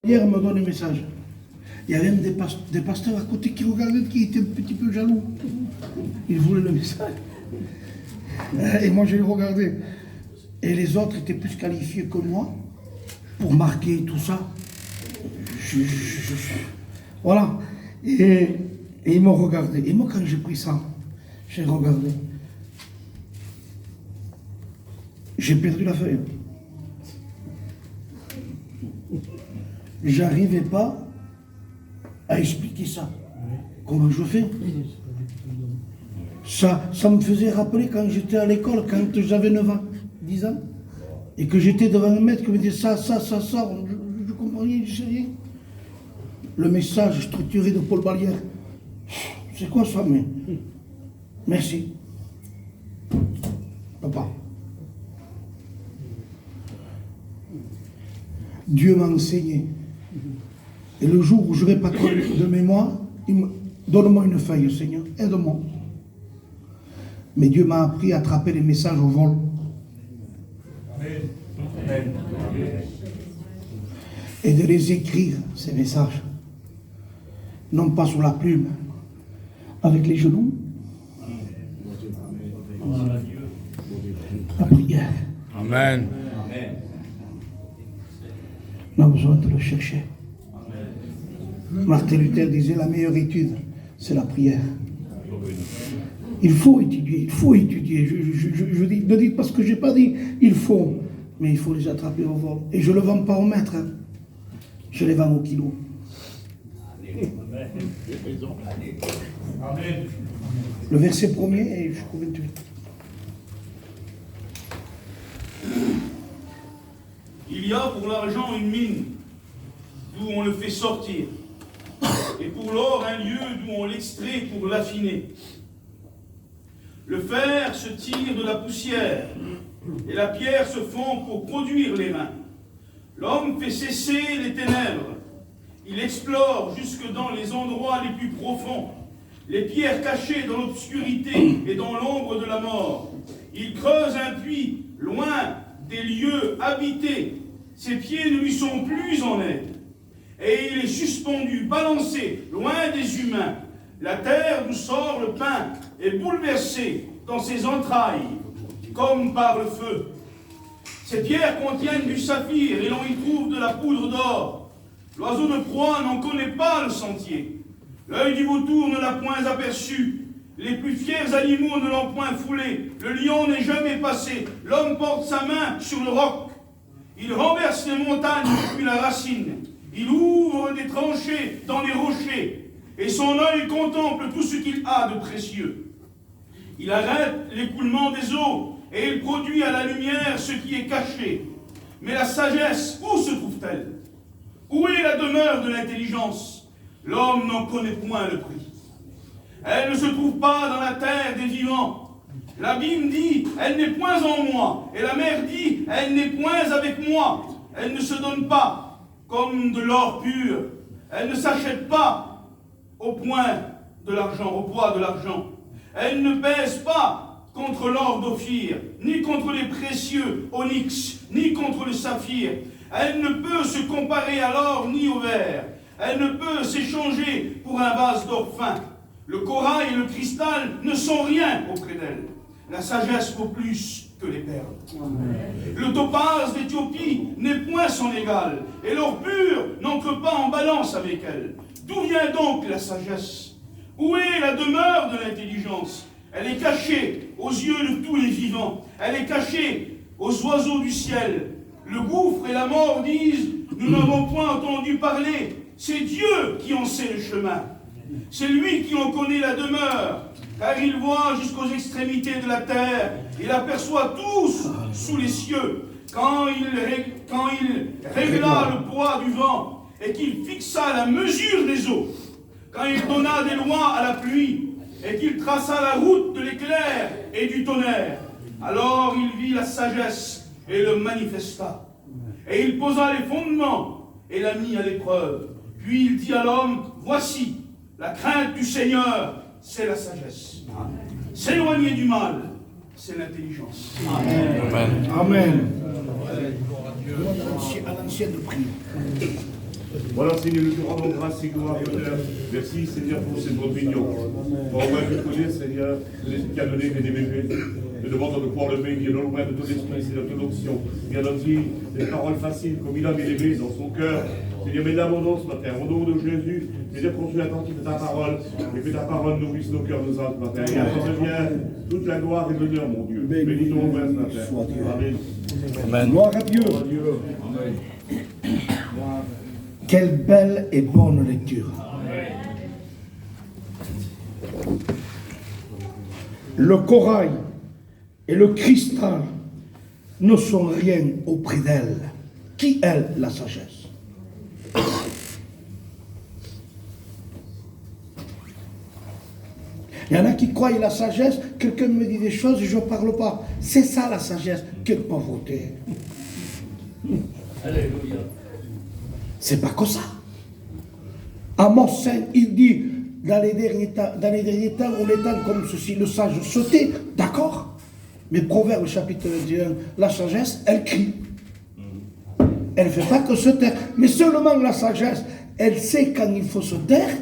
Hier, elle me donne un message. Il y avait même des pasteurs à côté qui regardaient, qui étaient un petit peu jaloux. Ils voulaient le message. Et moi, je les regardais. Et les autres étaient plus qualifiés que moi pour marquer tout ça. Voilà. Et ils m'ont regardé. Et moi, quand j'ai pris ça, j'ai regardé. J'ai perdu la feuille. J'arrivais pas à expliquer ça. Comment je fais? Ça me faisait rappeler quand j'étais à l'école, quand j'avais 9 ans, 10 ans, et que j'étais devant un maître qui me disait ça, je comprends rien, je sais rien. Le message structuré de Paul Barrière. C'est quoi ça, mais merci. Papa. Dieu m'a enseigné. Et le jour où je n'aurai pas de mémoire, donne-moi une feuille, Seigneur, aide-moi. Mais Dieu m'a appris à attraper les messages au vol. Amen. Et de les écrire, ces messages. Non pas sur la plume, avec les genoux. La prière. Amen. On a besoin de le chercher. Martin Luther disait la meilleure étude, c'est la prière. Il faut étudier, Je dis, ne dites pas ce que je n'ai pas dit, il faut, mais il faut les attraper au vol. Et je ne le vends pas au mètre, hein. Je les vends au kilo. Le verset premier est jusqu'au 28. Il y a pour l'argent une mine, d'où on le fait sortir, et pour l'or un lieu d'où on l'extrait pour l'affiner. Le fer se tire de la poussière, et la pierre se fond pour produire les mains. L'homme fait cesser les ténèbres, il explore jusque dans les endroits les plus profonds, les pierres cachées dans l'obscurité et dans l'ombre de la mort. Il creuse un puits loin des lieux habités. Ses pieds ne lui sont plus en aide. Et il est suspendu, balancé, loin des humains. La terre d'où sort le pain est bouleversée dans ses entrailles, comme par le feu. Ces pierres contiennent du saphir et l'on y trouve de la poudre d'or. L'oiseau de proie n'en connaît pas le sentier. L'œil du vautour ne l'a point aperçu. Les plus fiers animaux ne l'ont point foulé. Le lion n'est jamais passé. L'homme porte sa main sur le roc. Il renverse les montagnes depuis la racine. Il ouvre des tranchées dans les rochers. Et son œil contemple tout ce qu'il a de précieux. Il arrête l'écoulement des eaux. Et il produit à la lumière ce qui est caché. Mais la sagesse, où se trouve-t-elle? Où est la demeure de l'intelligence? L'homme n'en connaît point le prix. Elle ne se trouve pas dans la terre des vivants. L'abîme dit, elle n'est point en moi. Et la mer dit, elle n'est point avec moi. Elle ne se donne pas comme de l'or pur. Elle ne s'achète pas au point de l'argent, au poids de l'argent. Elle ne pèse pas contre l'or d'Ophir, ni contre les précieux onyx, ni contre le saphir. Elle ne peut se comparer à l'or ni au verre. Elle ne peut s'échanger pour un vase d'or fin. Le corail et le cristal ne sont rien auprès d'elle. La sagesse vaut plus que les perles. Amen. Le topaz d'Éthiopie n'est point son égal, et l'or pur n'entre pas en balance avec elle. D'où vient donc la sagesse? Où est la demeure de l'intelligence? Elle est cachée aux yeux de tous les vivants. Elle est cachée aux oiseaux du ciel. Le gouffre et la mort disent, nous n'avons point entendu parler. C'est Dieu qui en sait le chemin. C'est lui qui en connaît la demeure, car il voit jusqu'aux extrémités de la terre. Il aperçoit tous sous les cieux. Quand il régla le poids du vent et qu'il fixa la mesure des eaux, quand il donna des lois à la pluie et qu'il traça la route de l'éclair et du tonnerre, alors il vit la sagesse et le manifesta. Et il posa les fondements et l'a mis à l'épreuve. Puis il dit à l'homme, voici, la crainte du Seigneur, c'est la sagesse. S'éloigner du mal, c'est l'intelligence. Amen. Amen. À l'ancienne prière. Voilà, Seigneur, nous te rendons grâce et gloire, Père. Merci, Seigneur, pour cette opinion. Pour avoir pu connaître, Seigneur, qui a donné des bébés. Nous demandons de pouvoir le bénir dans le moyen de ton esprit, Seigneur, ton onction. Viens notre vie, des paroles faciles, comme il a mis les dans son cœur. Seigneur, mets l'abondance, ma Père, au nom de Jésus. Seigneur, qu'on soit attentif à ta parole, et que ta parole nourrisse nos cœurs, nos âmes, ma Père. Et à toi revient toute la gloire et l'honneur, mon Dieu. Bénis ton nom, ma Père. Amen. Amen. Gloire à Dieu. Amen. Quelle belle et bonne lecture. Le corail et le cristal ne sont rien auprès d'elle. Qui est la sagesse? Il y en a qui croient la sagesse, quelqu'un me dit des choses et je ne parle pas. C'est ça la sagesse. Quelle pauvreté. Alléluia. C'est pas comme ça. Amos 5, il dit, dans les derniers temps, on est temps comme ceci, le sage sautait, d'accord. Mais Proverbe chapitre 21, la sagesse, elle crie. Elle ne fait pas que se taire. Mais seulement la sagesse, elle sait quand il faut se taire.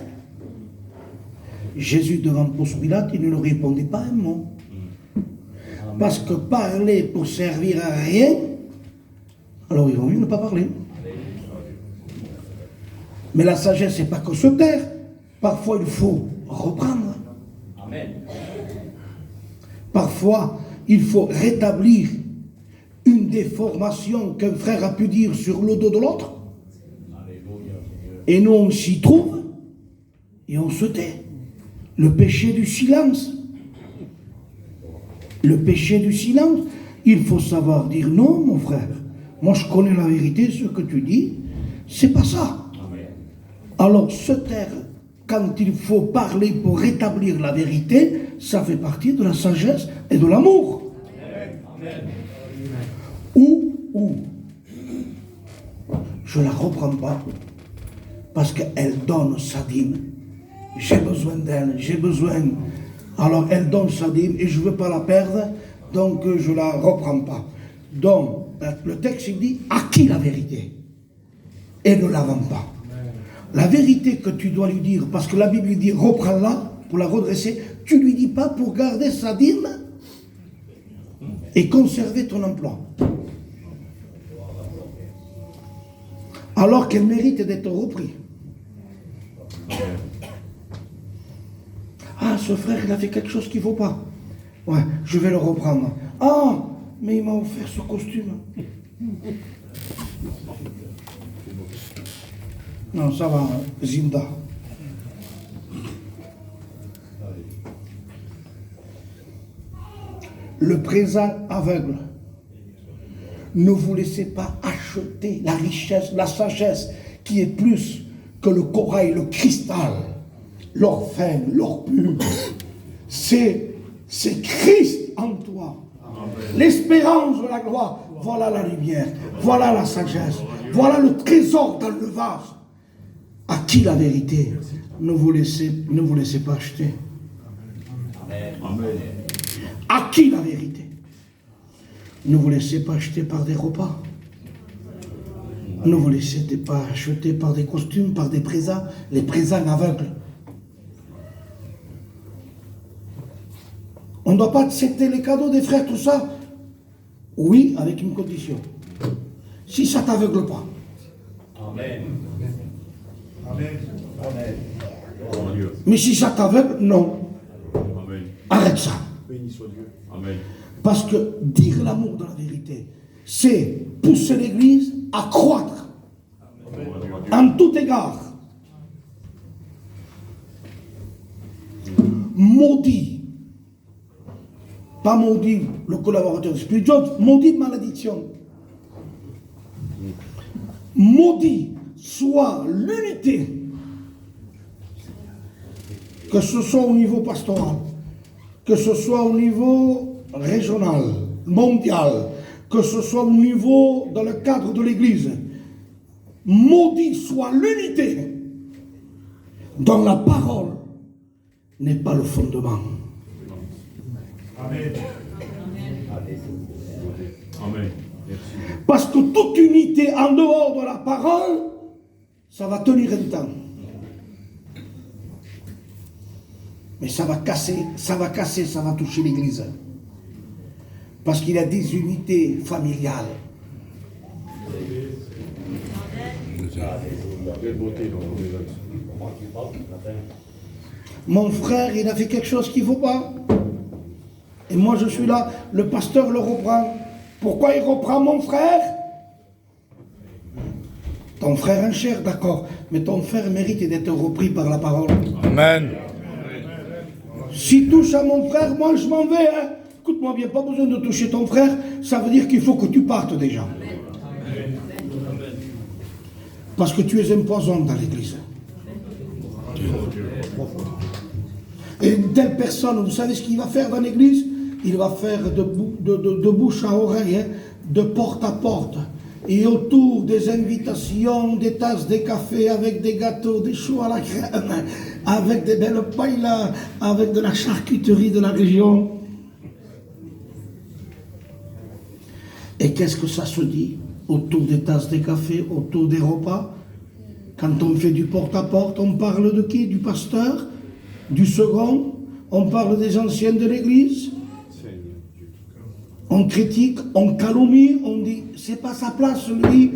Jésus devant Ponce Pilate, il ne lui répondait pas un mot. Parce que parler pour servir à rien, alors il vaut mieux ne pas parler. Mais la sagesse, c'est pas que se taire. Parfois, il faut reprendre. Amen. Parfois, il faut rétablir une déformation qu'un frère a pu dire sur le dos de l'autre. Et nous, on s'y trouve et on se tait. Le péché du silence. Le péché du silence. Il faut savoir dire non, mon frère. Moi, je connais la vérité, ce que tu dis, c'est pas ça. Alors, se taire quand il faut parler pour rétablir la vérité, ça fait partie de la sagesse et de l'amour. Ou, je ne la reprends pas, parce qu'elle donne sa dîme. J'ai besoin d'elle, j'ai besoin. Alors, elle donne sa dîme et je ne veux pas la perdre, donc je ne la reprends pas. Donc, le texte il dit, acquis la vérité et ne la vends pas. La vérité que tu dois lui dire, parce que la Bible dit reprends-la pour la redresser, tu ne lui dis pas pour garder sa dîme et conserver ton emploi. Alors qu'elle mérite d'être repris. Ah, ce frère, il a fait quelque chose qu'il ne faut pas. Ouais, je vais le reprendre. Ah, mais il m'a offert ce costume. Non, ça va, Zinda. Le présent aveugle. Ne vous laissez pas acheter la richesse, la sagesse, qui est plus que le corail, le cristal, l'or fin, l'or pur. C'est Christ en toi. L'espérance de la gloire. Voilà la lumière, voilà la sagesse, voilà le trésor dans le vase. À qui la vérité? Ne vous laissez pas acheter. Amen. À qui la vérité? Ne vous laissez pas acheter par des repas. Ne vous laissez pas acheter par des costumes, par des présents, les présents aveugles. On ne doit pas accepter les cadeaux des frères, tout ça. Oui, avec une condition. Si ça ne t'aveugle pas. Amen. Amen. Amen. Mais si ça t'aveugle, non. Amen. Arrête ça. Béni soit Dieu. Amen. Parce que dire l'amour de la vérité, c'est pousser l'Église à croître en tout égard. Maudit, pas maudit le collaborateur spirituel, maudit malédiction. Maudit soit l'unité, que ce soit au niveau pastoral, que ce soit au niveau régional, mondial, que ce soit au niveau dans le cadre de l'Église. Maudit soit l'unité dont la parole n'est pas le fondement. Amen. Amen. Merci. Parce que toute unité en dehors de la parole Ça va tenir un temps. Mais ça va casser, ça va toucher l'Église. Parce qu'il y a des unités familiales. Mon frère, il a fait quelque chose qu'il ne faut pas. Et moi, je suis là, le pasteur le reprend. Pourquoi il reprend mon frère? Ton frère en chair, d'accord, mais ton frère mérite d'être repris par la parole. Amen. Si touche à mon frère, moi je m'en vais. Hein. Écoute-moi bien, pas besoin de toucher ton frère, ça veut dire qu'il faut que tu partes déjà. Parce que tu es un poison dans l'église. Et une telle personne, vous savez ce qu'il va faire dans l'église? Il va faire de bouche à oreille, hein, de porte à porte. Et autour des invitations, des tasses de café avec des gâteaux, des choux à la crème, avec des belles paillas, avec de la charcuterie de la région. Et qu'est-ce que ça se dit autour des tasses de café, autour des repas? Quand on fait du porte-à-porte, on parle de qui? Du pasteur? Du second? On parle des anciens de l'église? On critique, on calomnie, on dit c'est pas sa place lui,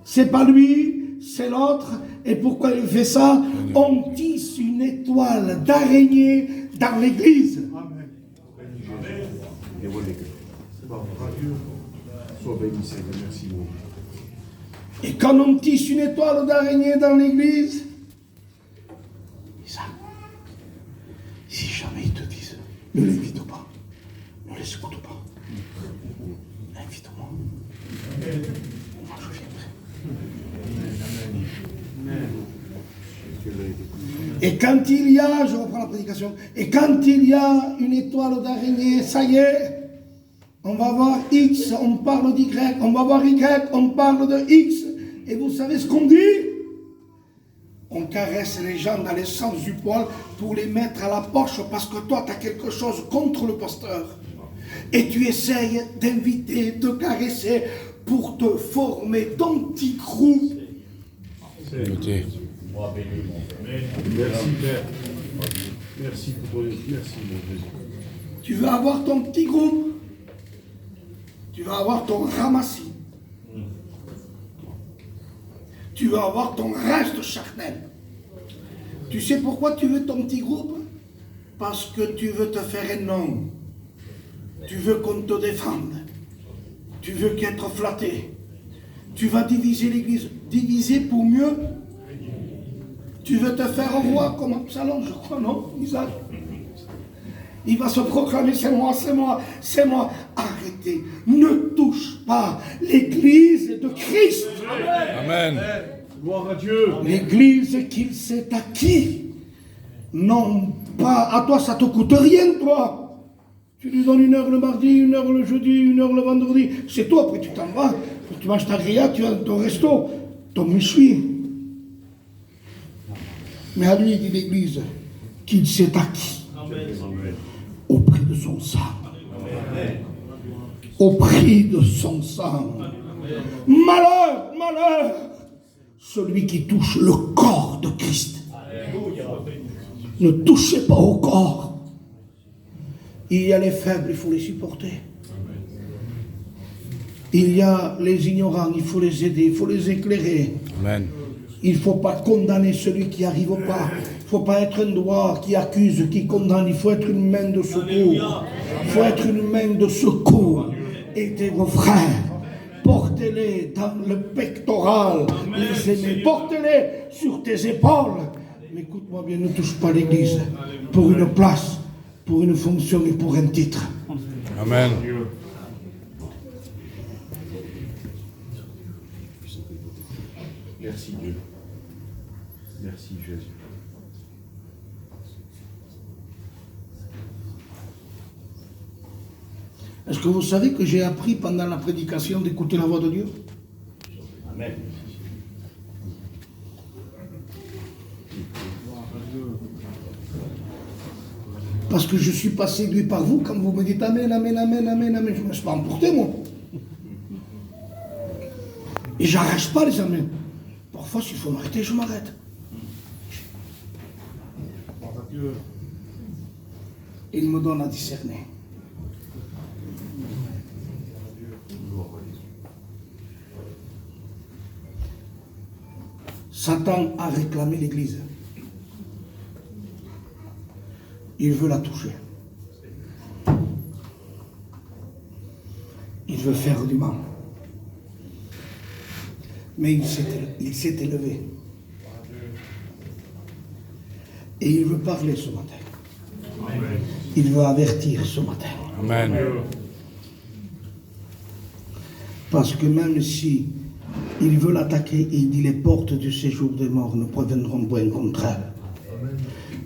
c'est pas lui, c'est l'autre. Et pourquoi il fait ça? On tisse une étoile d'araignée dans l'église. Amen. Sois béni, Seigneur, merci beaucoup. Et quand on tisse une étoile d'araignée dans l'église, Isaac, si jamais ils te disent, ne l'invite pas, ne les écoute pas. Invite-moi. Moi, je viendrai. Et quand il y a, je reprends la prédication, et quand il y a une étoile d'araignée, ça y est, on va voir X, on parle d'Y, on va voir Y, on parle de X. Et vous savez ce qu'on dit? On caresse les gens dans le sens du poil pour les mettre à la poche parce que toi, tu as quelque chose contre le pasteur. Et tu essayes d'inviter, de caresser pour te former ton petit groupe. Merci, Père. Merci pour ton... Merci, mon Jésus. Tu veux avoir ton petit groupe. Tu vas avoir ton ramassis. Tu vas avoir ton reste charnel. Tu sais pourquoi tu veux ton petit groupe? Parce que tu veux te faire un nom. Tu veux qu'on te défende. Tu veux qu'être flatté. Tu vas diviser l'église. Diviser pour mieux. Tu veux te faire roi comme Absalom, je crois, non, Isaac? Il va se proclamer, c'est moi, c'est moi, c'est moi. Arrêtez, ne touche pas l'église de Christ. Amen. Gloire à Dieu. L'église qu'il s'est acquis. Non, pas à toi, ça te coûte rien, toi. Tu lui donnes 1 heure le mardi, 1 heure le jeudi, 1 heure le vendredi. C'est toi, après tu t'en vas. Tu manges ta grillade, tu vas dans ton resto, ton méchoui. Mais à lui, dit l'église, qu'il s'est acquis. Au prix de son sang. Au prix de son sang. Malheur, malheur, celui qui touche le corps de Christ. Ne touchez pas au corps. Il y a les faibles, il faut les supporter. Il y a les ignorants, il faut les aider, il faut les éclairer. Amen. Il ne faut pas condamner celui qui n'arrive pas. Il ne faut pas être un doigt qui accuse, qui condamne. Il faut être une main de secours. Il faut être une main de secours. Aidez vos frères. Portez-les dans le pectoral. Les aimez. Portez-les sur tes épaules. Mais écoute-moi bien, ne touche pas l'église pour une place, pour une fonction et pour un titre. Amen. Merci Dieu. Merci Jésus. Est-ce que vous savez que j'ai appris pendant la prédication d'écouter la voix de Dieu? Amen. Parce que je ne suis pas séduit par vous quand vous me dites Amen, Amen, Amen, Amen, Amen. Je ne me suis pas emporté, moi. Et j'arrache pas les Amen. Parfois, s'il faut m'arrêter, je m'arrête. Il me donne à discerner. Satan a réclamé l'Église. Il veut la toucher. Il veut faire du mal. Mais il s'est élevé. Et il veut parler ce matin. Il veut avertir ce matin. Amen. Parce que même si il veut l'attaquer, et il dit les portes du séjour des morts ne proviendront point contre elle.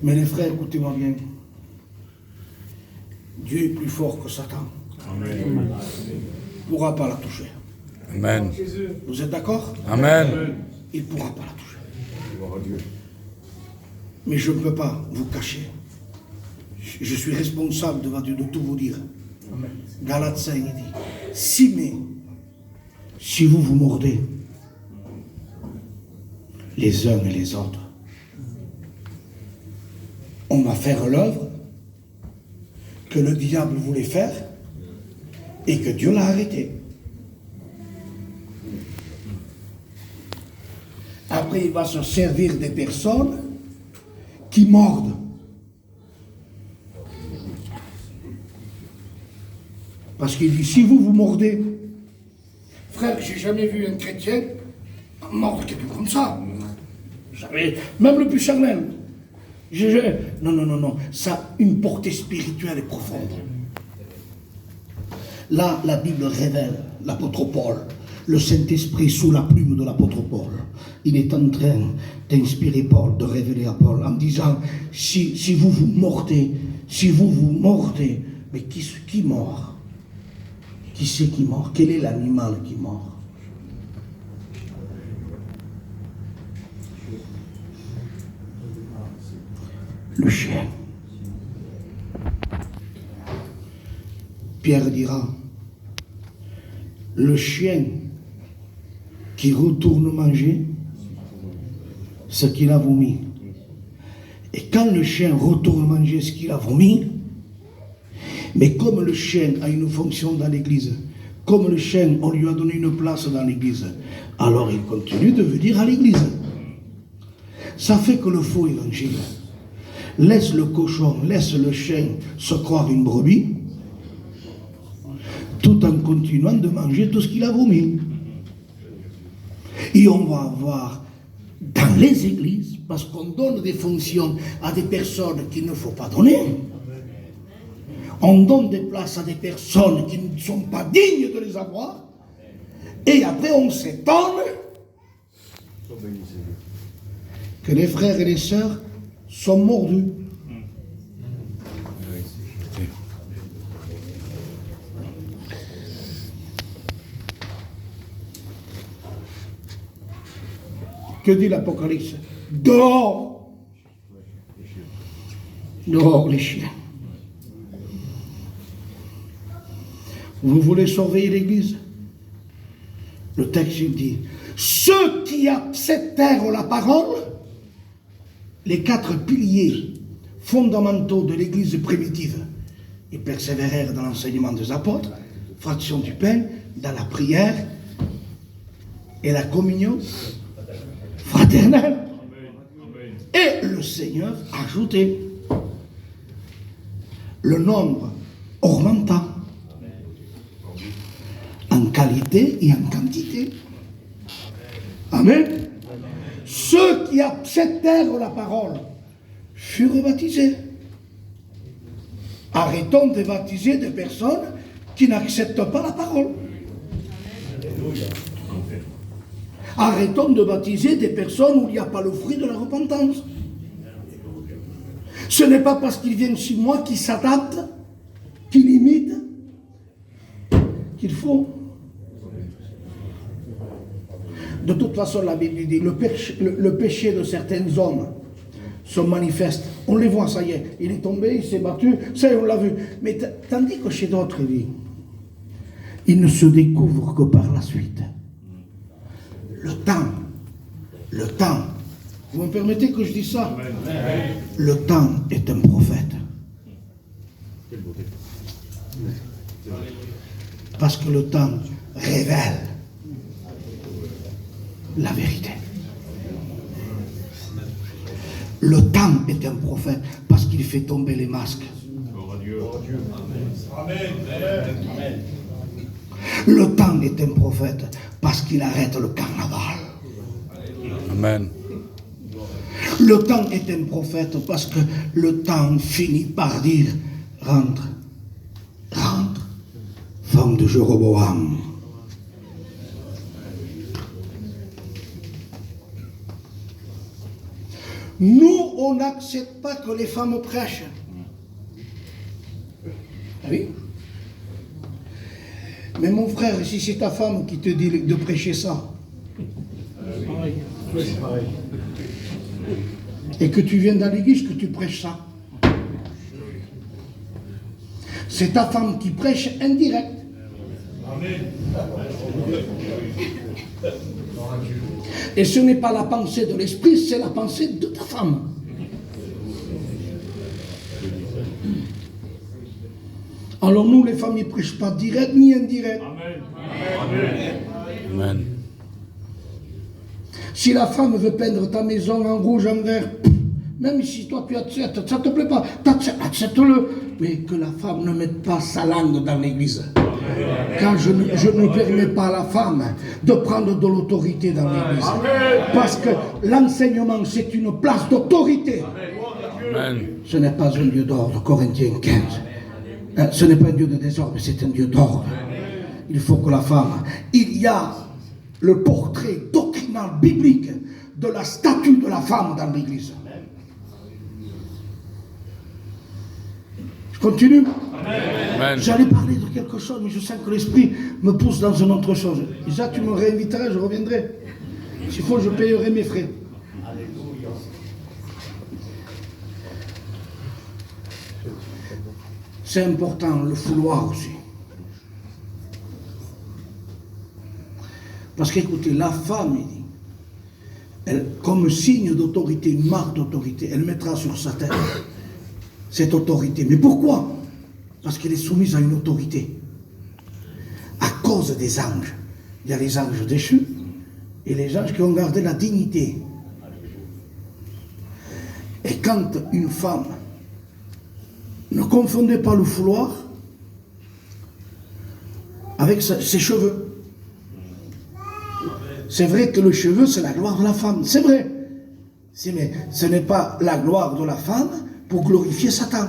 Mais les frères, écoutez-moi bien. Dieu est plus fort que Satan. Il ne pourra pas la toucher. Amen. Vous êtes d'accord? Amen. Il ne pourra pas la toucher. Mais je ne peux pas vous cacher. Je suis responsable devant Dieu de tout vous dire. Galates 5, il dit, si vous vous mordez les uns et les autres, on va faire l'œuvre que le diable voulait faire et que Dieu l'a arrêté. Après, il va se servir des personnes qui mordent. Parce qu'il dit, si vous vous mordez, frère, j'ai jamais vu un chrétien mordre quelqu'un comme ça. Même le plus charnel. Non. Ça a une portée spirituelle et profonde. Là, la Bible révèle l'apôtre Paul, le Saint-Esprit sous la plume de l'apôtre Paul. Il est en train d'inspirer Paul, de révéler à Paul, en disant, si vous vous mordez, mais qui mord? Qui c'est qui mord? Quel est l'animal qui mord? Le chien. Pierre dira, le chien qui retourne manger ce qu'il a vomi. Et quand le chien retourne manger ce qu'il a vomi, mais comme le chien a une fonction dans l'église, comme le chien, on lui a donné une place dans l'église, alors il continue de venir à l'église. Ça fait que le faux évangile laisse le cochon, laisse le chien se croire une brebis, tout en continuant de manger tout ce qu'il a vomi. Et on va avoir dans les églises, parce qu'on donne des fonctions à des personnes qu'il ne faut pas donner, on donne des places à des personnes qui ne sont pas dignes de les avoir, et après on s'étonne que les frères et les sœurs sont mordus. Que dit l'Apocalypse? Dehors! Dehors les chiens. Vous voulez surveiller l'église? Le texte dit, ceux qui acceptèrent la parole, les 4 piliers fondamentaux de l'église primitive, ils persévérèrent dans l'enseignement des apôtres, fraction du pain, dans la prière et la communion fraternelle. Et le Seigneur ajoutait, le nombre augmenta en qualité et en quantité. Amen. Ceux qui acceptèrent la parole furent baptisés. Arrêtons de baptiser des personnes qui n'acceptent pas la parole. Arrêtons de baptiser des personnes où il n'y a pas le fruit de la repentance. Ce n'est pas parce qu'ils viennent chez moi qu'ils s'adaptent, qu'ils imitent, qu'il faut. De toute façon, la Bible dit, le péché de certains hommes se manifeste. On les voit, ça y est, il est tombé, il s'est battu, ça y est, on l'a vu. Mais tandis que chez d'autres, il ne se découvre que par la suite. Le temps Le temps, vous me permettez que je dise ça? Le temps est un prophète. Parce que le temps révèle la vérité. Le temps est un prophète parce qu'il fait tomber les masques. Le temps est un prophète parce qu'il arrête le carnaval. Amen. Le temps est un prophète parce que le temps finit par dire rentre, rentre, femme de Jéroboam. Nous, on n'accepte pas que les femmes prêchent. Oui. Mais mon frère, si c'est ta femme qui te dit de prêcher ça, et que tu viens dans l'église, que tu prêches ça, c'est ta femme qui prêche indirect. Et ce n'est pas la pensée de l'esprit, c'est la pensée de ta femme. Alors nous, les femmes, ne prêchent pas direct ni indirect. Amen. Si la femme veut peindre ta maison en rouge, en vert, même si toi tu acceptes, ça ne te plaît pas, accepte-le. Mais que la femme ne mette pas sa langue dans l'église. Car je ne permets pas à la femme de prendre de l'autorité dans l'église. Parce que l'enseignement, c'est une place d'autorité. Amen. Ce n'est pas un Dieu d'ordre, Corinthiens 15. Ce n'est pas un Dieu de désordre, mais c'est un Dieu d'ordre. Il faut que la femme... Il y a le portrait doctrinal biblique de la statue de la femme dans l'église. Je continue. Amen. J'allais parler de quelque chose, mais je sens que l'esprit me pousse dans une autre chose. Déjà, tu me réinviteras, je reviendrai. S'il faut, je payerai mes frais. C'est important, le fouloir aussi. Parce qu'écoutez, la femme, il dit, elle, comme signe d'autorité, une marque d'autorité, elle mettra sur sa tête cette autorité. Mais pourquoi? Parce qu'elle est soumise à une autorité. À cause des anges. Il y a les anges déchus et les anges qui ont gardé la dignité. Et quand une femme, ne confondez pas le fouloir avec ses cheveux. C'est vrai que le cheveu, c'est la gloire de la femme. C'est vrai. Mais ce n'est pas la gloire de la femme pour glorifier Satan.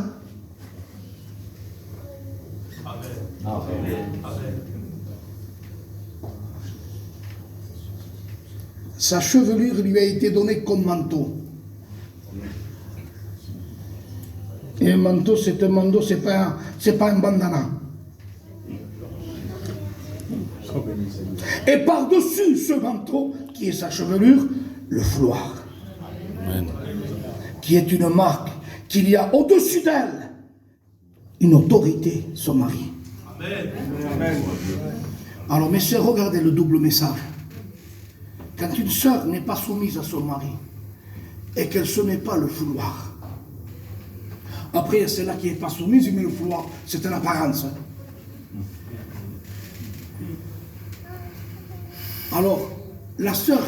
Sa chevelure lui a été donnée comme manteau. Et un manteau, c'est un manteau, c'est pas un bandana. Et par-dessus ce manteau, qui est sa chevelure, le fouloir. Amen. Qui est une marque qu'il y a au-dessus d'elle une autorité, son mari. Amen. Alors mes sœurs, regardez le double message. Quand une sœur n'est pas soumise à son mari et qu'elle ne se met pas le fouloir, après c'est là qui n'est pas soumise, mais le fouloir, c'est une apparence. Alors, la sœur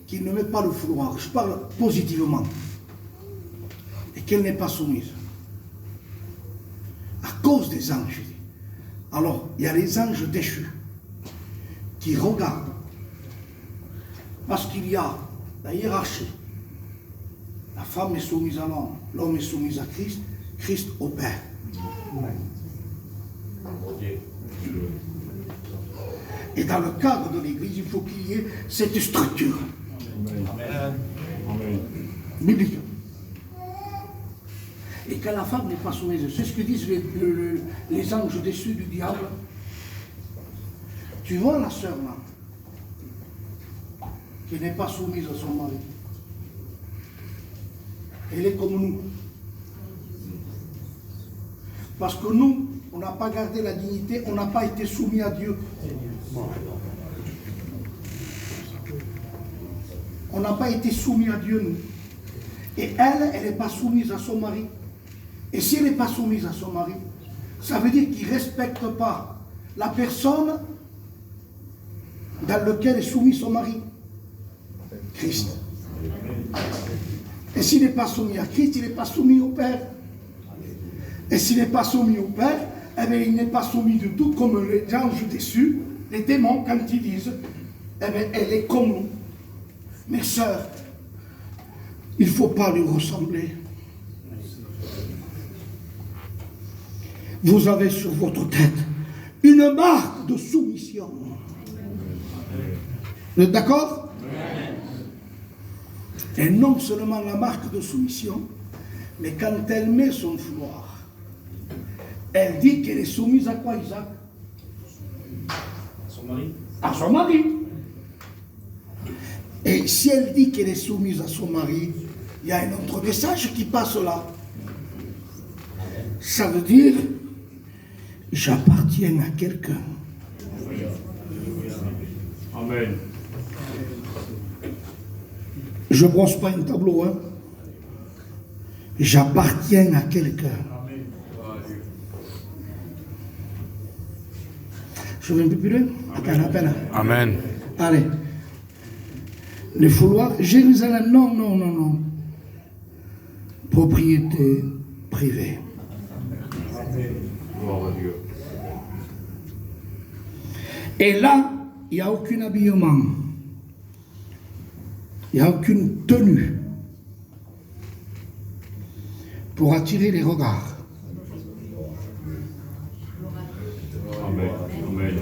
qui ne met pas le fouloir, je parle positivement, et qu'elle n'est pas soumise, à cause des anges. Alors, il y a les anges déchus qui regardent, parce qu'il y a la hiérarchie. La femme est soumise à l'homme est soumis à Christ, Christ au Père. Et dans le cadre de l'Église, il faut qu'il y ait cette structure biblique. Et quand la femme n'est pas soumise, c'est ce que disent les anges déçus du diable. Tu vois la sœur là, qui n'est pas soumise à son mari. Elle est comme nous. Parce que nous, on n'a pas gardé la dignité, on n'a pas été soumis à Dieu. On n'a pas été soumis à Dieu, nous. Et elle n'est pas soumise à son mari. Et si elle n'est pas soumise à son mari, ça veut dire qu'il ne respecte pas la personne dans laquelle est soumis son mari. Christ. Et s'il n'est pas soumis à Christ, il n'est pas soumis au Père. Et s'il n'est pas soumis au Père, eh bien, il n'est pas soumis du tout, comme les anges déçus, les démons, quand ils disent, eh bien, elle est comme nous. Mes sœurs, il ne faut pas lui ressembler. Vous avez sur votre tête une marque de soumission. Vous êtes d'accord? Et non seulement la marque de soumission, mais quand elle met son fouloir, elle dit qu'elle est soumise à quoi, Isaac? À son mari. À son mari. Et si elle dit qu'elle est soumise à son mari, il y a un autre message qui passe là. Ça veut dire, j'appartiens à quelqu'un. Amen. Je ne brosse pas un tableau, hein. J'appartiens à quelqu'un. Je vais un peu plus loin. À peine. Amen. Allez. Le fouloir, Jérusalem, non. Propriété privée. Gloire à Dieu. Et là, il n'y a aucun habillement. Il n'y a aucune tenue pour attirer les regards. Amen. Amen.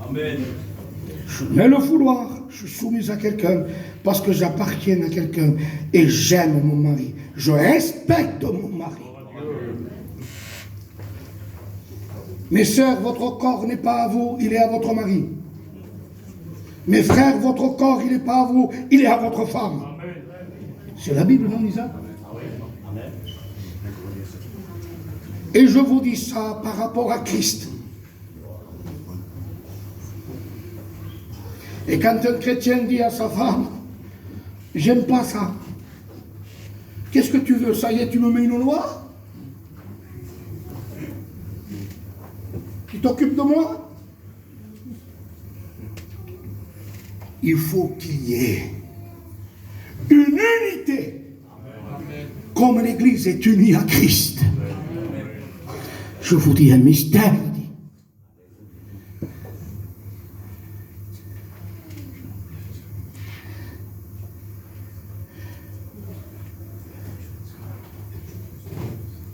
Amen. Je mets le fouloir, je suis soumise à quelqu'un parce que j'appartiens à quelqu'un et j'aime mon mari. Je respecte mon mari. Mes sœurs, votre corps n'est pas à vous, il est à votre mari. Mes frères, votre corps, il n'est pas à vous, il est à votre femme. C'est la Bible, non, Isaac? Et je vous dis ça par rapport à Christ. Et quand un chrétien dit à sa femme, j'aime pas ça, qu'est-ce que tu veux? Ça y est, tu me mets une loi? Tu t'occupes de moi? Il faut qu'il y ait une unité, comme l'Église est unie à Christ. Je vous dis un mystère.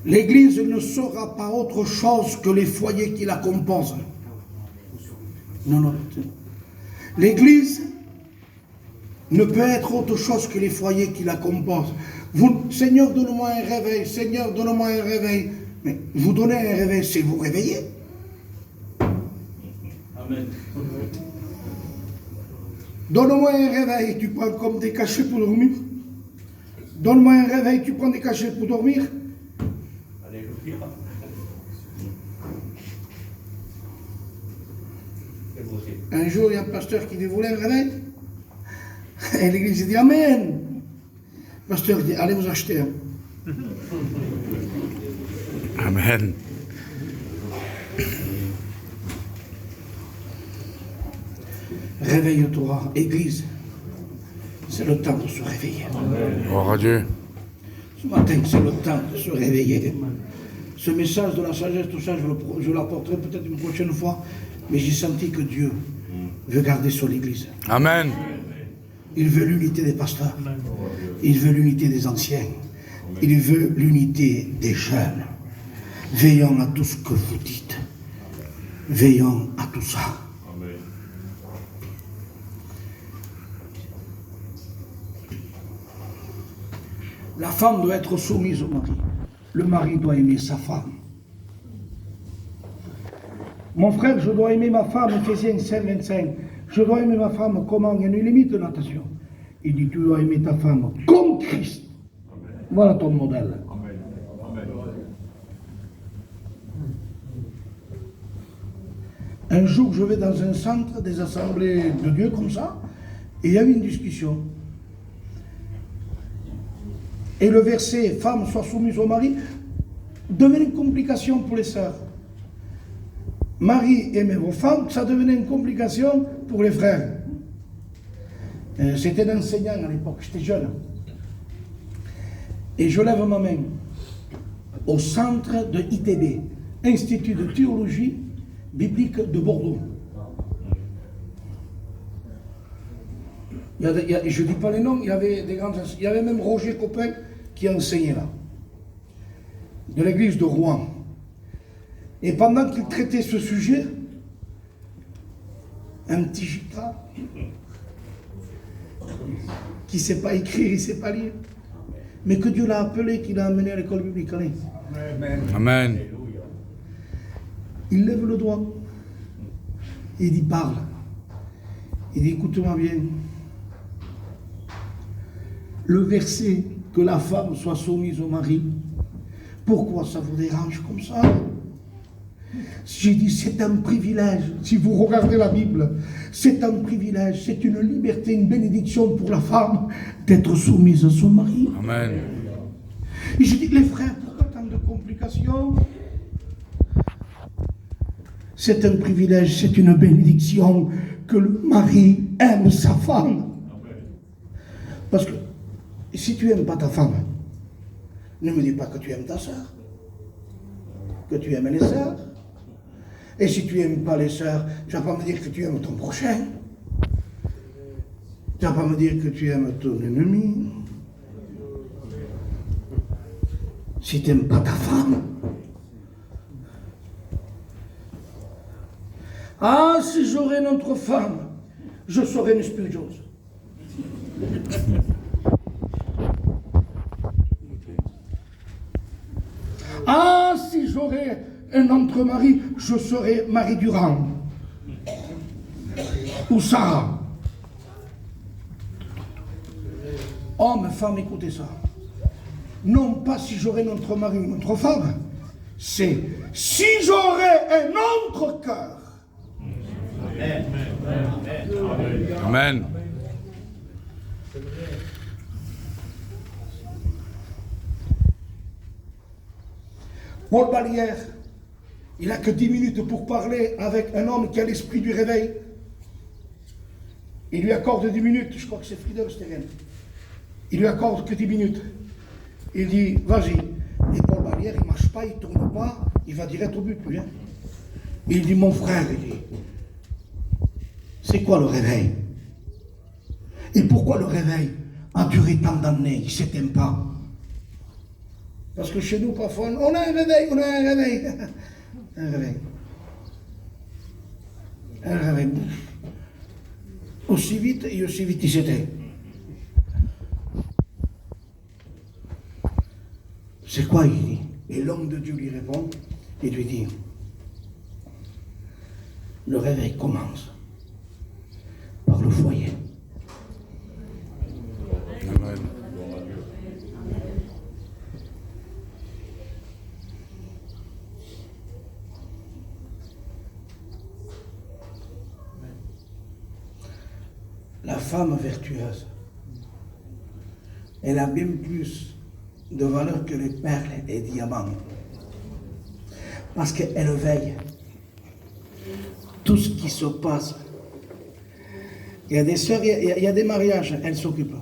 L'Église ne sera pas autre chose que les foyers qui la composent. Non. L'Église ne peut être autre chose que les foyers qui la composent. Vous, Seigneur, donne-moi un réveil. Seigneur, donne-moi un réveil. Mais vous donnez un réveil, c'est vous réveiller. Amen. Donne-moi un réveil, tu prends comme des cachets pour dormir. Donne-moi un réveil, tu prends des cachets pour dormir. Un jour, il y a un pasteur qui dit, vous voulez un réveil? Et l'église dit, Amen. Le pasteur dit, allez vous acheter un. Amen. Réveille-toi, église. C'est le temps de se réveiller. Gloire à Dieu. Ce matin, c'est le temps de se réveiller. Ce message de la sagesse, tout ça, je l'apporterai peut-être une prochaine fois, mais j'ai senti que Dieu veut garder son église. Amen. Il veut l'unité des pasteurs. Il veut l'unité des anciens. Il veut l'unité des jeunes. Veillons à tout ce que vous dites. Veillons à tout ça. Amen. La femme doit être soumise au mari. Le mari doit aimer sa femme. Mon frère, je dois aimer ma femme, Ephésiens 5, 25. Je dois aimer ma femme comment? Il y a une limite de natation. Il dit, tu dois aimer ta femme comme Christ. Voilà ton modèle. Amen. Amen. Un jour, je vais dans un centre des assemblées de Dieu comme ça, Et il y a eu une discussion. Et le verset « Femme, sois soumise au mari » devenait une complication pour les sœurs. Mari aimait vos femmes, ça devenait une complication pour les frères. J'étais enseignant à l'époque, j'étais jeune. Et je lève ma main au centre de ITB, Institut de théologie biblique de Bordeaux. Je ne dis pas les noms, il y avait des grands enseignants. Il y avait même Roger Copin qui enseignait là, de l'église de Rouen. Et pendant qu'il traitait ce sujet, un petit gitane qui ne sait pas écrire, il ne sait pas lire, mais que Dieu l'a appelé, qu'il a amené à l'école biblique. Amen. Il lève le doigt. Il dit, parle. Il dit, écoute-moi bien. Le verset que la femme soit soumise au mari, pourquoi ça vous dérange comme ça? J'ai dit, c'est un privilège. Si vous regardez la Bible, c'est un privilège, c'est une liberté, une bénédiction pour la femme d'être soumise à son mari. Amen. Et j'ai dit, les frères, pourquoi tant de complications? C'est un privilège, c'est une bénédiction que le mari aime sa femme. Parce que si tu n'aimes pas ta femme, ne me dis pas que tu aimes ta soeur, que tu aimes les sœurs. Et si tu n'aimes pas les sœurs, tu ne vas pas me dire que tu aimes ton prochain. Tu ne vas pas me dire que tu aimes ton ennemi. Si tu n'aimes pas ta femme. Ah, si j'aurais une autre femme, je serais une spirituose. Ah, si j'aurais un autre mari, je serais Marie Durand. Ou Sarah. Hommes, femmes, écoutez ça. Non pas si j'aurais un autre mari ou une autre femme, c'est si j'aurais un autre cœur. Amen. Paul Ballière, il n'a que 10 minutes pour parler avec un homme qui a l'esprit du réveil. Il lui accorde 10 minutes, je crois que c'est Friedel Stegen. Il lui accorde que 10 minutes. Il dit, vas-y. Et Paul Ballière, il ne marche pas, il ne tourne pas, il va direct au but, lui. Hein. Il dit, mon frère, il dit, c'est quoi le réveil? Et pourquoi le réveil a duré tant d'années? Il ne s'éteint pas. Parce que chez nous, parfois, on a un réveil, on a un réveil. Un réveil. Un réveil. Aussi vite et aussi vite il s'éteint. C'est quoi, il dit? Et l'homme de Dieu lui répond, il lui dit, le réveil commence par le foyer. Amen. La femme vertueuse, elle a bien plus de valeur que les perles et les diamants. Parce qu'elle veille. Tout ce qui se passe. Il y a des sœurs, il y a des mariages, elles s'occupent.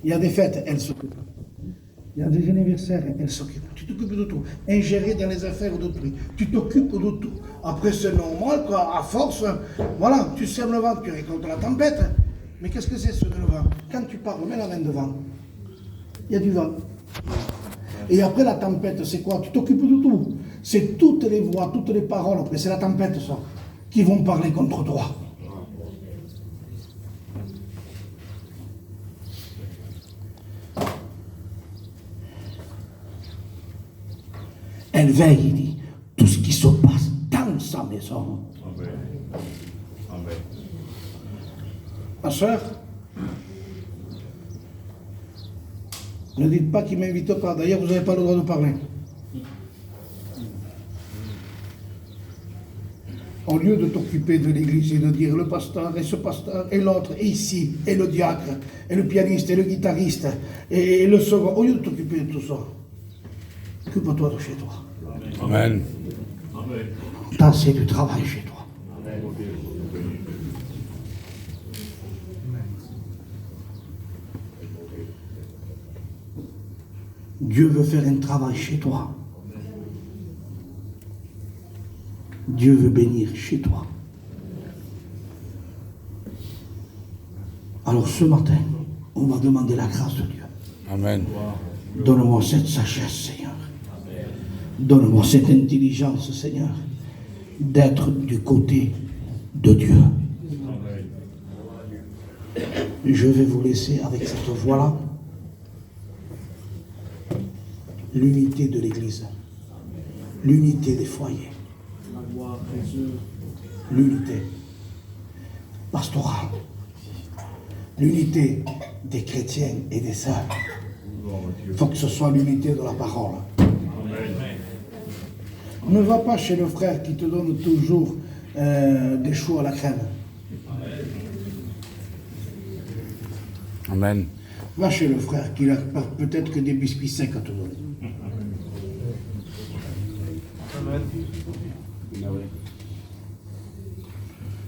Il y a des fêtes, elles s'occupent. Il y a des anniversaires, elles s'occupent. Tu t'occupes de tout. Ingérer dans les affaires d'autrui. Tu t'occupes de tout. Après, c'est normal, quoi. À force, voilà, tu sèmes le vent, tu récoltes la tempête. Mais qu'est-ce que c'est ce le vent? Quand tu pars, mets la main devant. Il y a du vent. Et après la tempête, c'est quoi? Tu t'occupes de tout. C'est toutes les voix, toutes les paroles. Après, c'est la tempête, ça, qui vont parler contre toi. Elle veille, il dit, tout ce qui se passe dans sa maison. Amen. Amen. Ma soeur, ne dites pas qu'il ne m'invite pas. D'ailleurs, vous n'avez pas le droit de parler. Au lieu de t'occuper de l'église et de dire le pasteur et l'autre, et ici, et le diacre, et le pianiste, et le guitariste, et le second, au lieu de t'occuper de tout ça, occupe-toi de chez toi. Amen. T'as assez du travail chez toi. Dieu veut faire un travail chez toi. Dieu veut bénir chez toi. Alors ce matin, on va demander la grâce de Dieu. Amen. Donne-moi cette sagesse, Seigneur. Donne-moi cette intelligence, Seigneur, d'être du côté de Dieu. Je vais vous laisser avec cette voix-là. L'unité de l'Église. L'unité des foyers. L'unité pastorale. L'unité des chrétiens et des sœurs. Il faut que ce soit l'unité de la parole. Ne va pas chez le frère qui te donne toujours des choux à la crème. Amen. Va chez le frère qui n'a peut-être que des biscuits secs à te donner.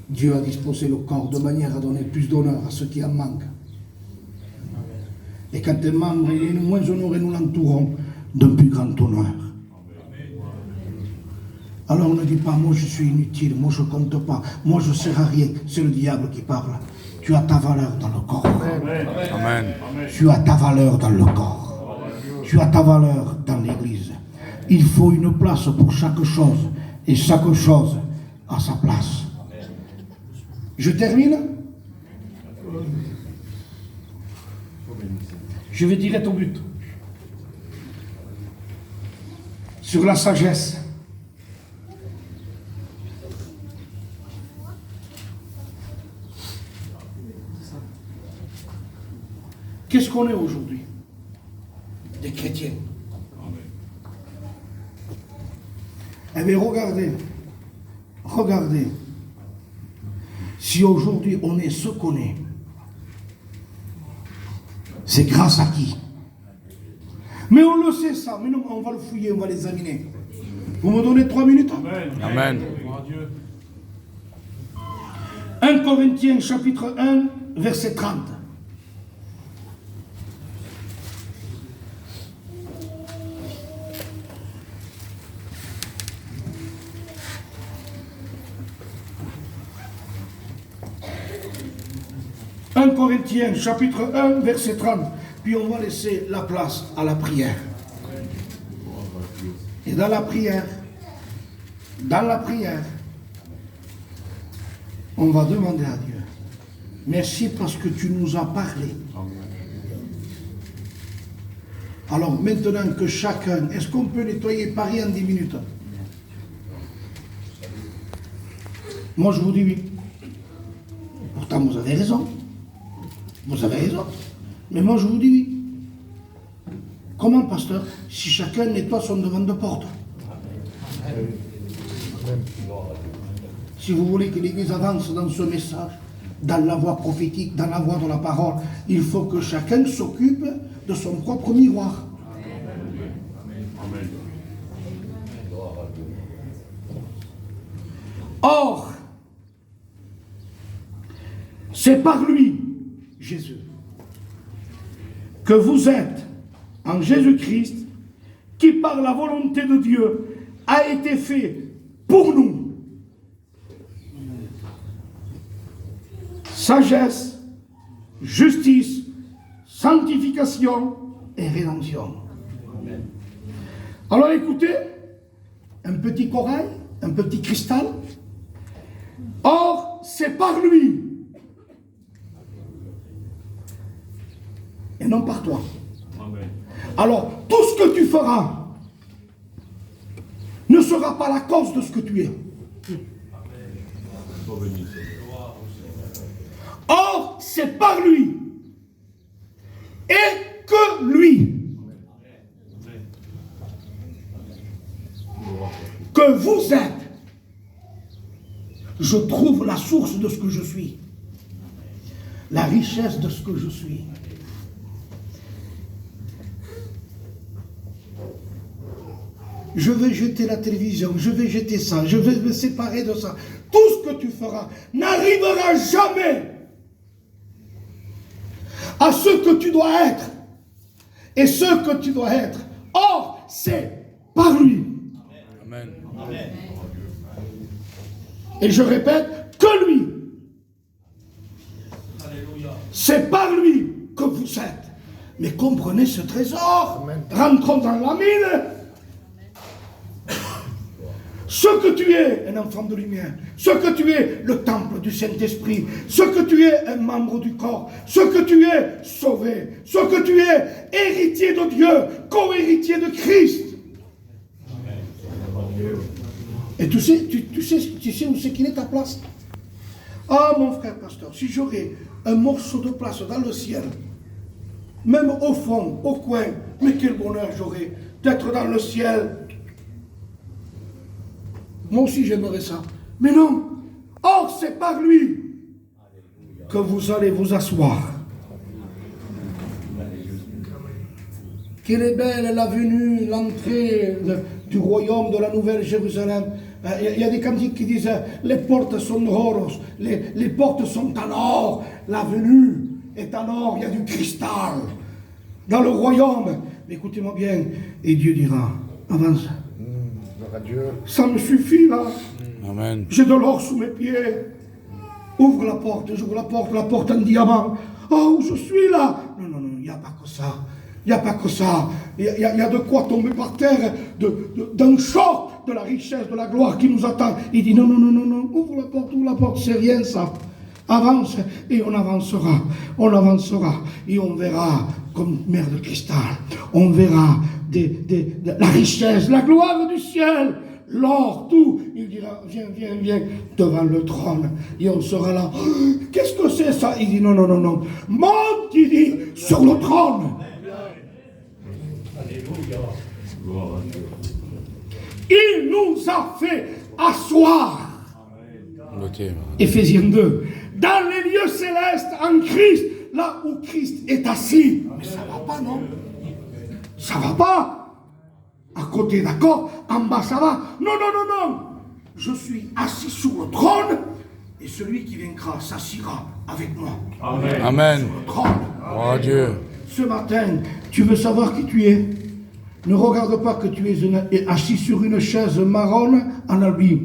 Dieu a disposé le corps de manière à donner plus d'honneur à ceux qui en manquent. Et quand un membre est moins honoré, nous l'entourons d'un plus grand honneur. Alors ne dis pas, moi je suis inutile, moi je ne compte pas, moi je ne sers à rien. C'est le diable qui parle. Tu as ta valeur dans le corps. Amen. Tu as ta valeur dans le corps. Tu as ta valeur dans l'église. Il faut une place pour chaque chose. Et chaque chose a sa place. Je termine. Je vais direct au but. Sur la sagesse. Qu'est-ce qu'on est aujourd'hui? Des chrétiens. Eh bien, regardez. Si aujourd'hui on est ce qu'on est, c'est grâce à qui? Mais on le sait ça, mais non, on va le fouiller, on va l'examiner. Vous me donnez 3 minutes? Amen. 1 Corinthiens chapitre 1, verset 30. Corinthiens chapitre 1 verset 30, puis on va laisser la place à la prière. Et dans la prière, on va demander à Dieu, merci parce que tu nous as parlé. Alors maintenant que chacun, est-ce qu'on peut nettoyer Paris en 10 minutes? Moi je vous dis oui. Pourtant vous avez raison. Vous avez raison. Mais moi, je vous dis oui. Comment, pasteur? Si chacun nettoie son devant de porte. Si vous voulez que l'Église avance dans ce message, dans la voie prophétique, dans la voie de la parole, il faut que chacun s'occupe de son propre miroir. Or, c'est par lui, Jésus, que vous êtes en Jésus-Christ, qui par la volonté de Dieu a été fait pour nous. Sagesse, justice, sanctification et rédemption. Alors écoutez, un petit corail, un petit cristal. Or, c'est par lui. Et non par toi. Amen. Alors, tout ce que tu feras ne sera pas la cause de ce que tu es. Amen. Or, c'est par lui. Et que lui. Que vous êtes je trouve la source de ce que je suis. La richesse de ce que je suis. Je vais jeter la télévision, je vais jeter ça, je vais me séparer de ça. Tout ce que tu feras n'arrivera jamais à ce que tu dois être et ce que tu dois être. Or, c'est par lui. Amen. Et je répète, que lui. C'est par lui que vous êtes. Mais comprenez ce trésor. Rentrons dans la mine. Ce que tu es, un enfant de lumière, ce que tu es, le temple du Saint-Esprit, ce que tu es, un membre du corps, ce que tu es, sauvé, ce que tu es, héritier de Dieu, co-héritier de Christ. Et tu sais où c'est qu'il est ta place? Ah, mon frère pasteur, si j'aurais un morceau de place dans le ciel, même au fond, au coin, mais quel bonheur j'aurais d'être dans le ciel. Moi aussi j'aimerais ça. Mais non. Or, c'est par lui que vous allez vous asseoir. Quelle est belle la venue, l'entrée du royaume de la Nouvelle Jérusalem. Il y a des cantiques qui disent les portes sont d'or, les portes sont en or, la venue est en or, il y a du cristal dans le royaume. Mais écoutez-moi bien, et Dieu dira, avance. Ça me suffit là. Amen. J'ai de l'or sous mes pieds. Ouvre la porte, j'ouvre la porte en diamant. Oh, je suis là. Non, il n'y a pas que ça. Il n'y a pas que ça. Il y a de quoi tomber par terre, d'un choc de la richesse, de la gloire qui nous attend. Il dit non, ouvre la porte, c'est rien ça. Avance et on avancera, et on verra comme mer de cristal, on verra la richesse, la gloire du ciel, l'or, tout. Il dira, viens, devant le trône, et on sera là. Qu'est-ce que c'est ça? Il dit non, monte, il dit, sur le trône. Il nous a fait asseoir. Éphésiens 2. Dans les lieux célestes, en Christ, là où Christ est assis. Mais ça va pas, non? Ça va pas. À côté, d'accord? En bas, ça va. Non. Je suis assis sur le trône et celui qui vaincra s'assira avec moi. Amen. Sur le trône. Oh Dieu. Ce matin, tu veux savoir qui tu es? Ne regarde pas que tu es assis sur une chaise marron en Albie.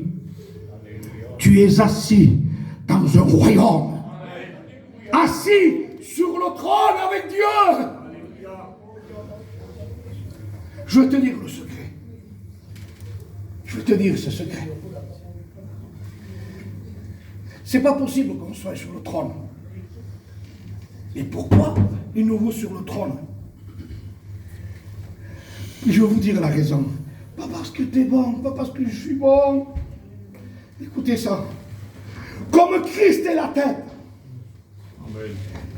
Tu es assis dans un royaume. Assis sur le trône avec Dieu. Je vais te dire le secret. Je vais te dire ce secret. C'est pas possible qu'on soit sur le trône. Et pourquoi il nous vaut sur le trône? Je vais vous dire la raison. Pas parce que tu es bon, pas parce que je suis bon. Écoutez ça. Comme Christ est la tête,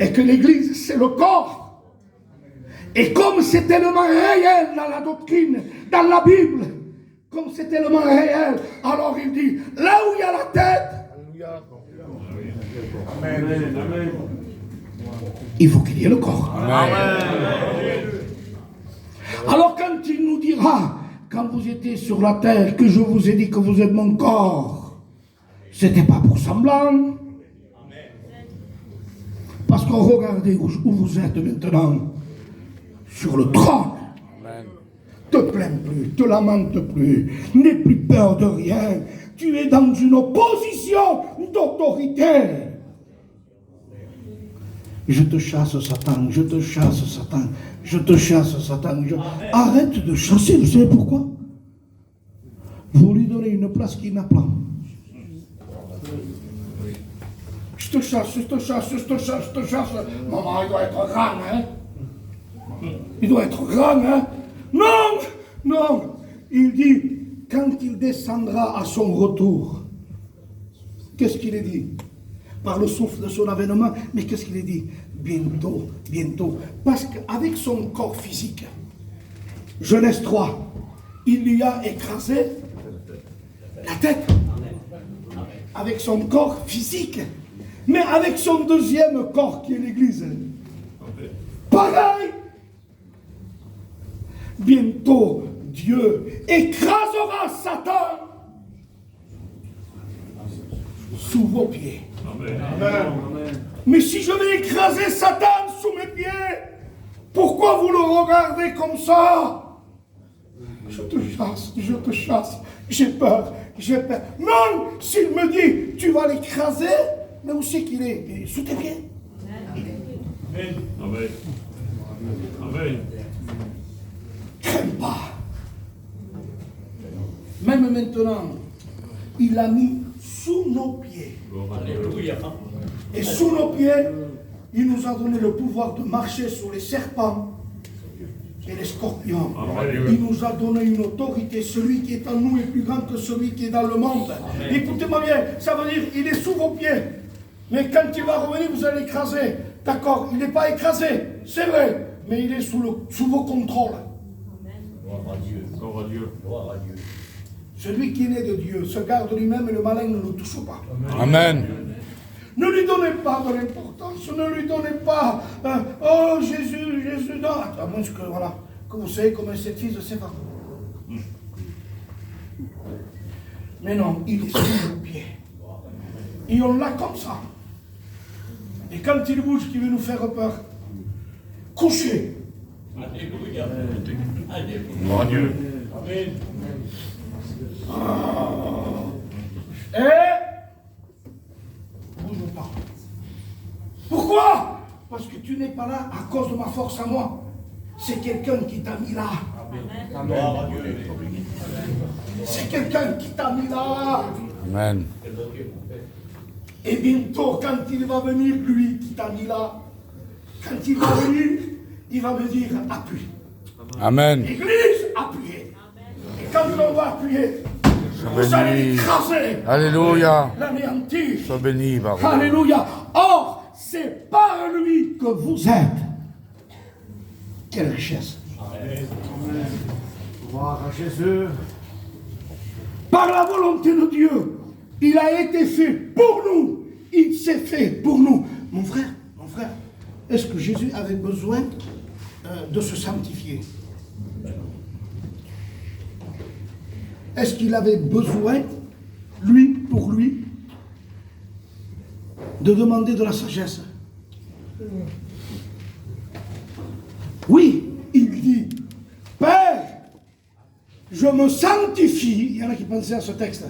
et que l'Église c'est le corps, et comme c'est tellement réel dans la doctrine, dans la Bible, comme c'est tellement réel, alors il dit, là où il y a la tête, Amen. Il faut qu'il y ait le corps. Amen. Alors quand il nous dira, quand vous étiez sur la terre, que je vous ai dit que vous êtes mon corps, c'était pas pour semblant. Parce que regardez où vous êtes maintenant, sur le trône. Te plains plus, te lamente plus, n'aie plus peur de rien. Tu es dans une position d'autorité. Je te chasse, Satan, je te chasse, Satan, je te chasse, Satan. Arrête de chasser, vous savez pourquoi? Vous lui donnez une place qu'il n'a pas. Je te chasse, je te chasse, je te chasse, je te chasse. Maman, il doit être grand, hein? Il doit être grand, hein? Non. Il dit, quand il descendra à son retour, qu'est-ce qu'il est dit? Par le souffle de son avènement, mais qu'est-ce qu'il est dit? Bientôt. Parce qu'avec son corps physique, Genèse 3, il lui a écrasé la tête. avec son corps physique, mais avec son deuxième corps qui est l'Église. Pareil. Bientôt, Dieu écrasera Satan sous vos pieds. Amen. Mais si je vais écraser Satan sous mes pieds, pourquoi vous le regardez comme ça? Je te chasse, j'ai peur. Non, s'il me dit, tu vas l'écraser, mais où c'est qu'il est? Il est sous tes pieds. Amen. Amen. Crains pas. Même maintenant, il l'a mis sous nos pieds. Alléluia. Et sous nos pieds, il nous a donné le pouvoir de marcher sur les serpents et les scorpions. Il nous a donné une autorité. Celui qui est en nous est plus grand que celui qui est dans le monde. Écoutez-moi bien, ça veut dire il est sous vos pieds. Mais quand il va revenir, vous allez l'écraser. D'accord, il n'est pas écrasé, c'est vrai, mais il est sous vos contrôles. Gloire à Dieu. Gloire à Dieu. Gloire à Dieu. Celui qui est né de Dieu se garde lui-même et le malin ne le touche pas. Amen. Ne lui donnez pas de l'importance, ne lui donnez pas oh Jésus, non, à moins que, voilà, que vous savez comment cette fille se sépare. Mais non, il est sous nos pieds. Et on l'a comme ça. Et quand il bouge, qui veut nous faire peur, couchez. Alléluia. Alléluia. Gloire à Dieu. Amen. Bouge pas. Pourquoi? Parce que tu n'es pas là à cause de ma force à moi. C'est quelqu'un qui t'a mis là. Gloire à Dieu. C'est quelqu'un qui t'a mis là. Amen. Et bientôt, quand il va venir, lui qui t'a mis là, quand il va venir, il va me dire appuie. Amen. Église, appuyez. Et quand on va appuyer, vous béni. allez l'écraser. Alléluia. L'anéantir. Sois béni, Baruch. Alléluia. Or, c'est par lui que vous êtes. Quelle richesse. Gloire à Jésus. Par la volonté de Dieu, il a été fait pour nous. Il s'est fait pour nous. Mon frère, est-ce que Jésus avait besoin de se sanctifier? Est-ce qu'il avait besoin, lui, pour lui, de demander de la sagesse? Oui, il dit, Père, je me sanctifie. Il y en a qui pensaient à ce texte.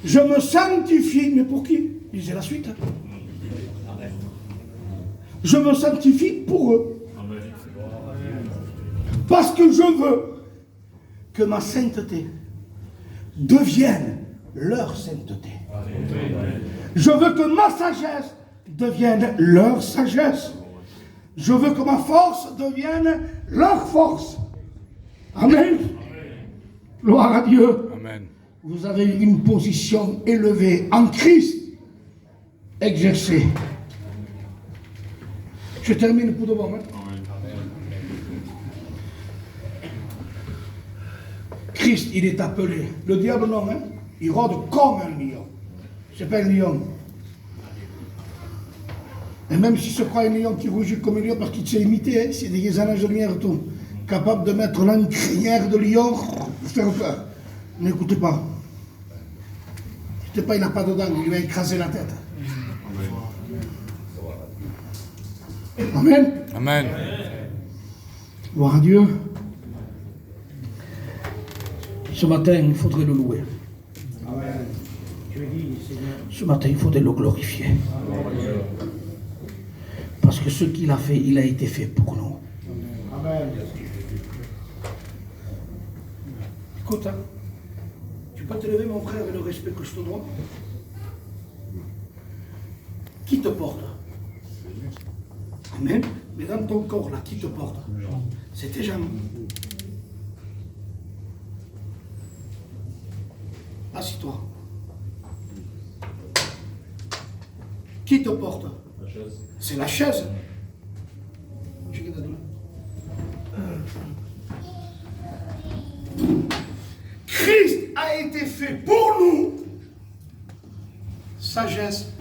Je me sanctifie, mais pour qui? Lisez la suite. Je me sanctifie pour eux. Parce que je veux que ma sainteté devienne leur sainteté. Je veux que ma sagesse devienne leur sagesse. Je veux que ma force devienne leur force. Amen. Gloire à Dieu. Amen. Vous avez une position élevée en Christ. Exercez. Je termine pour de bon. Christ, il est appelé. Le diable, non, hein? Il rôde comme un lion. C'est pas un lion. Et même s'il se croit un lion qui rougit comme un lion parce qu'il sait imiter, hein, c'est des anges de lumière et tout. Capable de mettre l'encrière de lion pour faire peur. N'écoutez pas. N'écoutez pas, il n'a pas de dents, il va écraser la tête. Amen. Amen. Gloire à Dieu. Ce matin, il faudrait le louer. Ce matin, il faudrait le glorifier. Parce que ce qu'il a fait, il a été fait pour nous. Amen. Écoute, hein, tu peux te lever, mon frère, avec le respect que je te dois. Qui te porte? Amen. Mais dans ton corps, là, qui te porte? C'est tes jambes. Assis-toi. Qui te porte? C'est la chaise. Christ a été fait pour nous. sagesse,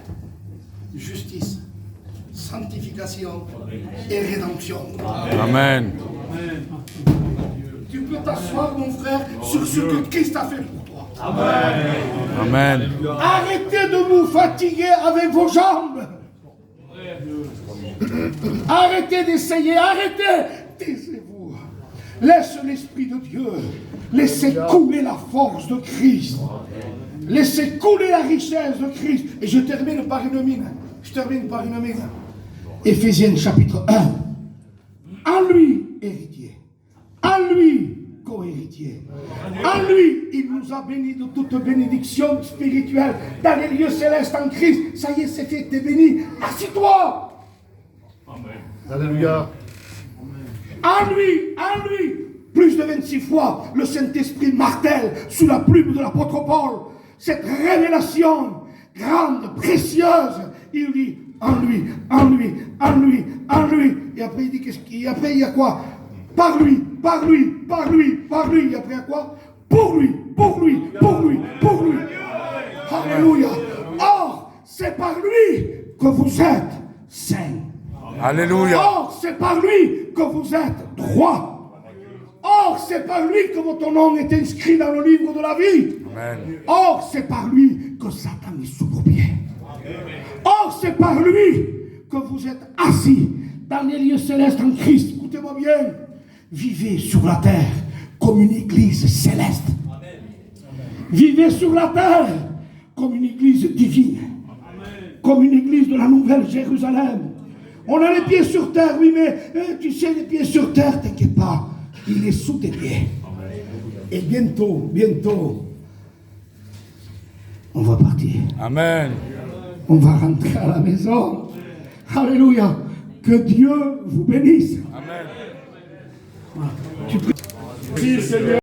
justice, sanctification et rédemption. Amen. Tu peux t'asseoir, mon frère, sur ce que Christ a fait pour toi. Amen. Arrêtez de vous fatiguer avec vos jambes. Arrêtez d'essayer, arrêtez. Taisez-vous. Laisse l'Esprit de Dieu. Laissez couler la force de Christ. Laissez couler la richesse de Christ. Et je termine par une mine. Éphésiens chapitre 1. En lui, héritier. En lui, co-héritier. En lui, il nous a bénis de toute bénédiction spirituelle dans les lieux célestes en Christ. Ça y est, c'est fait, t'es béni. Assis-toi. Alléluia. En lui, plus de 26 fois, le Saint-Esprit martèle sous la plume de l'apôtre Paul cette révélation grande, précieuse. Il dit en lui. Et après, il dit qu'est-ce qu'il y a? Après, il y a quoi? Par lui. Et après, il y a quoi? Pour lui. Alléluia. Or, c'est par lui que vous êtes saints. Alléluia. Or, c'est par lui que vous êtes droits. Or, c'est par lui que votre nom est inscrit dans le livre de la vie. Amen. Or, c'est par lui que Satan est sous vos pieds. Or, c'est par lui que vous êtes assis dans les lieux célestes en Christ. Écoutez-moi bien. Vivez sur la terre comme une église céleste. Vivez sur la terre comme une église divine. Comme une église de la Nouvelle Jérusalem. On a les pieds sur terre, oui, mais tu sais, les pieds sur terre, t'inquiète pas. Il est sous tes pieds. Et bientôt, on va partir. Amen. On va rentrer à la maison. Alléluia. Que Dieu vous bénisse. Amen. Tu pries.